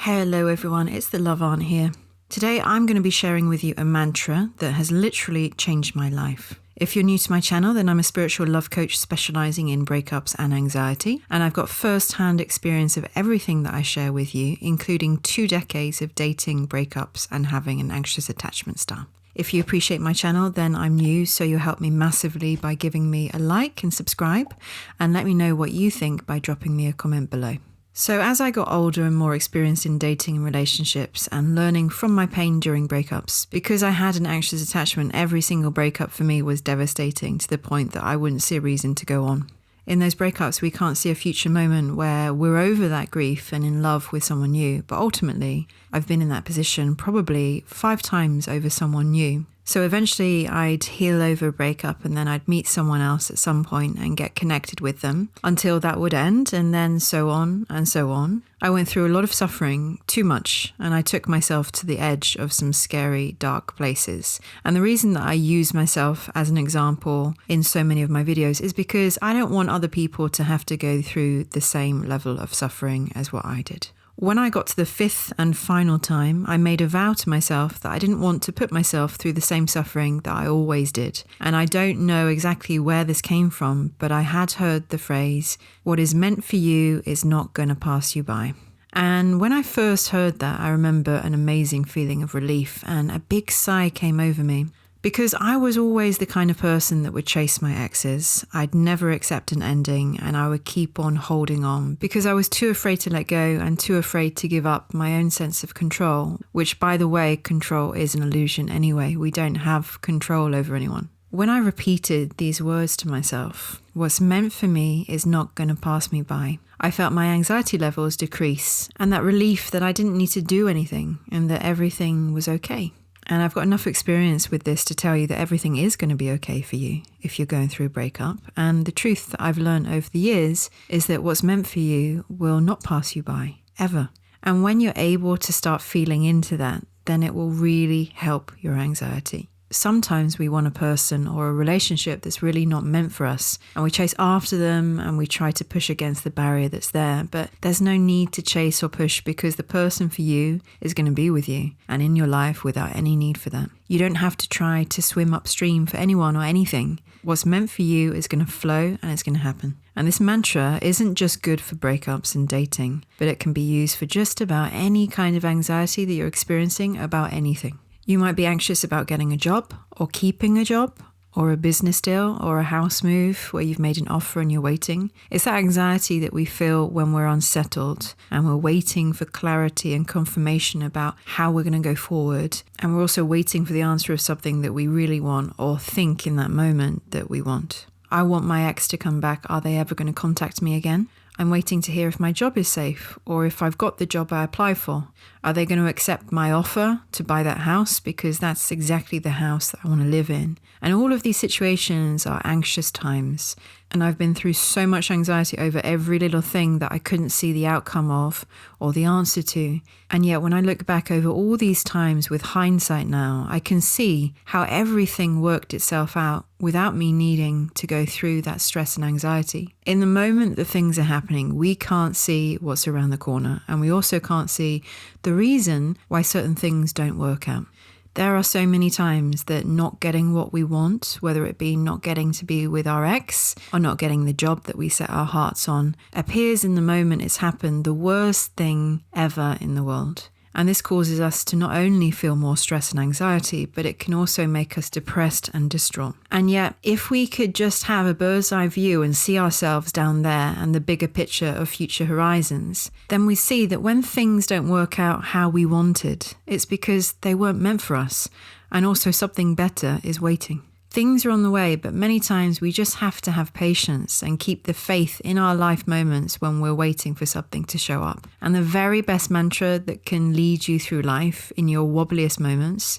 Hello everyone, it's the Love Aunt here. Today I'm going to be sharing with you a mantra that has literally changed my life. If you're new to my channel, then I'm a spiritual love coach specializing in breakups and anxiety, and I've got first-hand experience of everything that I share with you, including 2 decades of dating, breakups, and having an anxious attachment style. If you appreciate my channel, then I'm new, so you'll help me massively by giving me a like and subscribe, and let me know what you think by dropping me a comment below. So as I got older and more experienced in dating and relationships and learning from my pain during breakups, because I had an anxious attachment, every single breakup for me was devastating to the point that I wouldn't see a reason to go on. In those breakups, we can't see a future moment where we're over that grief and in love with someone new. But ultimately, I've been in that position probably 5 times over someone new. So eventually I'd heal over a breakup and then I'd meet someone else at some point and get connected with them until that would end, and then so on and so on. I went through a lot of suffering, too much, and I took myself to the edge of some scary, dark places. And the reason that I use myself as an example in so many of my videos is because I don't want other people to have to go through the same level of suffering as what I did. When I got to the 5th and final time, I made a vow to myself that I didn't want to put myself through the same suffering that I always did. And I don't know exactly where this came from, but I had heard the phrase, "What is meant for you is not going to pass you by." And when I first heard that, I remember an amazing feeling of relief and a big sigh came over me. Because I was always the kind of person that would chase my exes. I'd never accept an ending and I would keep on holding on because I was too afraid to let go and too afraid to give up my own sense of control, which, by the way, control is an illusion anyway. We don't have control over anyone. When I repeated these words to myself, what's meant for me is not going to pass me by, I felt my anxiety levels decrease and that relief that I didn't need to do anything and that everything was okay. And I've got enough experience with this to tell you that everything is going to be okay for you if you're going through a breakup. And the truth that I've learned over the years is that what's meant for you will not pass you by, ever. And when you're able to start feeling into that, then it will really help your anxiety. Sometimes we want a person or a relationship that's really not meant for us, and we chase after them and we try to push against the barrier that's there, but there's no need to chase or push because the person for you is going to be with you and in your life without any need for that. You don't have to try to swim upstream for anyone or anything. What's meant for you is going to flow and it's going to happen. And this mantra isn't just good for breakups and dating, but it can be used for just about any kind of anxiety that you're experiencing about anything. You might be anxious about getting a job or keeping a job or a business deal or a house move where you've made an offer and you're waiting. It's that anxiety that we feel when we're unsettled and we're waiting for clarity and confirmation about how we're going to go forward. And we're also waiting for the answer of something that we really want or think in that moment that we want. I want my ex to come back. Are they ever going to contact me again? I'm waiting to hear if my job is safe or if I've got the job I applied for. Are they going to accept my offer to buy that house because that's exactly the house that I want to live in? And all of these situations are anxious times. And I've been through so much anxiety over every little thing that I couldn't see the outcome of or the answer to. And yet when I look back over all these times with hindsight now, I can see how everything worked itself out without me needing to go through that stress and anxiety. In the moment that things are happening, we can't see what's around the corner, and we also can't see the reason why certain things don't work out. There are so many times that not getting what we want, whether it be not getting to be with our ex or not getting the job that we set our hearts on, appears in the moment it's happened the worst thing ever in the world. And this causes us to not only feel more stress and anxiety, but it can also make us depressed and distraught. And yet, if we could just have a bird's eye view and see ourselves down there and the bigger picture of future horizons, then we see that when things don't work out how we wanted, it's because they weren't meant for us. And also something better is waiting. Things are on the way, but many times we just have to have patience and keep the faith in our life moments when we're waiting for something to show up. And the very best mantra that can lead you through life in your wobbliest moments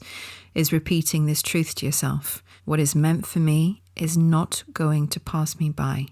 is repeating this truth to yourself. What is meant for me is not going to pass me by.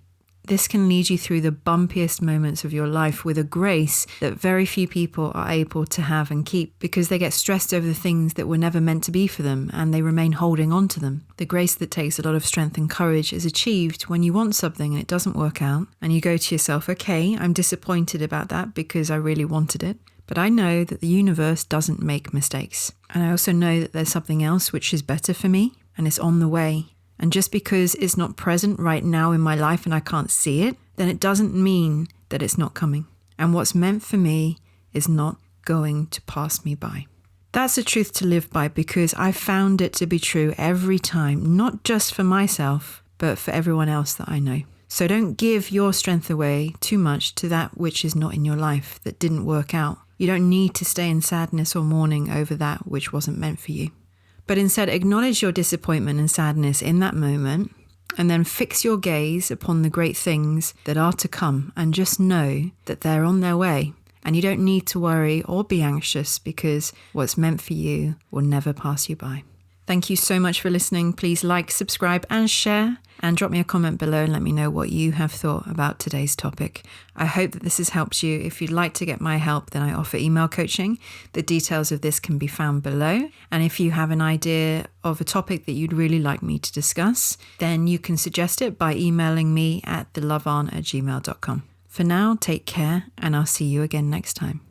This can lead you through the bumpiest moments of your life with a grace that very few people are able to have and keep because they get stressed over the things that were never meant to be for them and they remain holding on to them. The grace that takes a lot of strength and courage is achieved when you want something and it doesn't work out and you go to yourself, okay, I'm disappointed about that because I really wanted it. But I know that the universe doesn't make mistakes. And I also know that there's something else which is better for me, and it's on the way. And just because it's not present right now in my life and I can't see it, then it doesn't mean that it's not coming. And what's meant for me is not going to pass me by. That's a truth to live by, because I found it to be true every time, not just for myself, but for everyone else that I know. So don't give your strength away too much to that which is not in your life, that didn't work out. You don't need to stay in sadness or mourning over that which wasn't meant for you. But instead, acknowledge your disappointment and sadness in that moment, and then fix your gaze upon the great things that are to come, and just know that they're on their way. And you don't need to worry or be anxious, because what's meant for you will never pass you by. Thank you so much for listening. Please like, subscribe, and share, and drop me a comment below and let me know what you have thought about today's topic. I hope that this has helped you. If you'd like to get my help, then I offer email coaching. The details of this can be found below. And if you have an idea of a topic that you'd really like me to discuss, then you can suggest it by emailing me at theloveon@gmail.com. For now, take care, and I'll see you again next time.